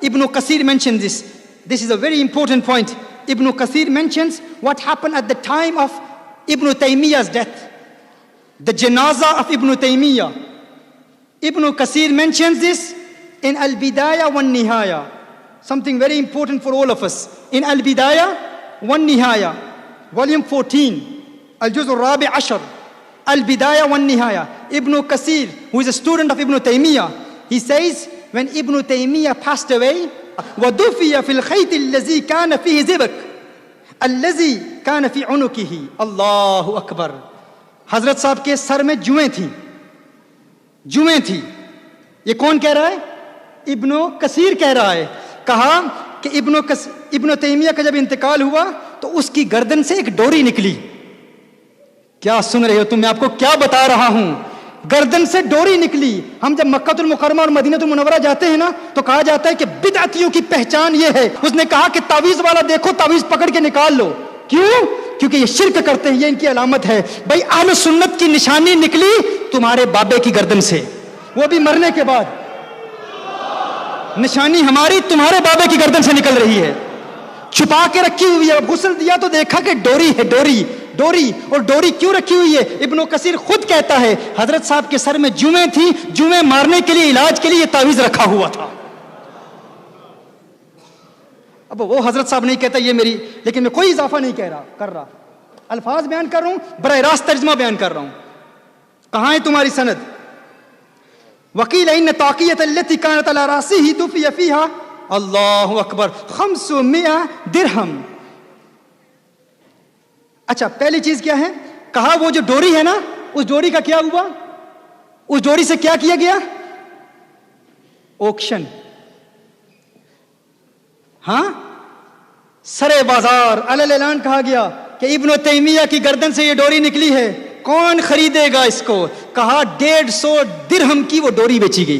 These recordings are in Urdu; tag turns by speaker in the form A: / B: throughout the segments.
A: Ibn Kathir mentions this. This is a very important point. Ibn Kathir mentions what happened at the time of Ibn Taymiyyah's death. The janazah of Ibn Taymiyyah. Ibn Kathir mentions this in Al-Bidayah wa Nihaya. Something very important for all of us. In Al-Bidayah wa Nihaya, volume 14, Al-Juz al-Rabi' Ashar, Al-Bidayah wa Nihaya. Ibn Kathir, who is a student of Ibn Taymiyyah, he says, when Ibn Taymiyyah passed away, وَدُفِيَ فِي الْخَيْطِ الَّذِي كَانَ فِيهِ زِبَكْ الَّذِي كَانَ فِي عُنُقِهِ. Allahu Akbar. حضرت صاحب کے سر میں جوئیں تھی. یہ کون کہہ رہا ہے؟ ابن کثیر کہہ رہا ہے. کہا کہ ابن تیمیہ کا جب انتقال ہوا تو اس کی گردن سے ایک ڈوری نکلی. کیا سن رہے ہو تم؟ میں آپ کو کیا بتا رہا ہوں. گردن سے ڈوری نکلی. ہم جب مکہ المکرمہ اور مدینہ المنورہ جاتے ہیں نا تو کہا جاتا ہے کہ بدعتیوں کی پہچان یہ ہے. اس نے کہا کہ تعویذ والا دیکھو, تعویذ پکڑ کے نکال لو. کیوں؟ کیونکہ یہ شرک کرتے ہیں, یہ ان کی علامت ہے. بھائی اہل سنت کی نشانی نکلی تمہارے بابے کی گردن سے, وہ بھی مرنے کے بعد. نشانی ہماری تمہارے بابے کی گردن سے نکل رہی ہے, چھپا کے رکھی ہوئی ہے. غسل دیا تو دیکھا کہ ڈوری ہے, ڈوری. اور ڈوری کیوں رکھی ہوئی ہے؟ ابن کثیر خود کہتا ہے حضرت صاحب کے سر میں جوئیں تھیں, جوئیں مارنے کے لیے, علاج کے لیے یہ تعویذ رکھا ہوا تھا. اب وہ حضرت صاحب نہیں کہتا یہ میری, لیکن میں کوئی اضافہ نہیں کر رہا, الفاظ بیان کر رہا ہوں, براہ راست ترجمہ بیان کر رہا ہوں. کہاں ہے تمہاری سند؟ وقیل ان طاقیۃ التي كانت على راسه دفي فيها اللہ اکبر 500 درہم. اچھا, پہلی چیز کیا ہے؟ کہا وہ جو ڈوری ہے نا, اس ڈوری کا کیا ہوا؟ اس ڈوری سے کیا کیا گیا؟ آکشن. ہاں, سرے بازار علی اعلان کہا گیا کہ ابن تیمیہ کی گردن سے یہ ڈوری نکلی ہے, کون خریدے گا اس کو؟ کہا 150 درہم کی وہ ڈوری بیچی گئی.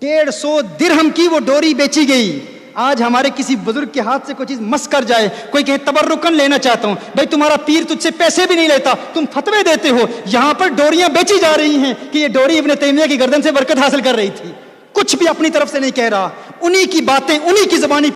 A: 150 درہم کی وہ ڈوری بیچی گئی. آج ہمارے کسی بزرگ کے ہاتھ سے کوئی چیز مس کر جائے, کوئی کہے تبرکن لینا چاہتا ہوں, بھائی تمہارا پیر تجھ سے پیسے بھی نہیں لیتا, تم فتوے دیتے ہو. یہاں پر ڈوریاں بیچی جا رہی ہیں کہ یہ ڈوری ابن تیمیہ کی گردن سے برکت حاصل کر رہی تھی. کچھ بھی اپنی طرف سے نہیں کہہ رہا, انہی کی باتیں, انہی کی زبانی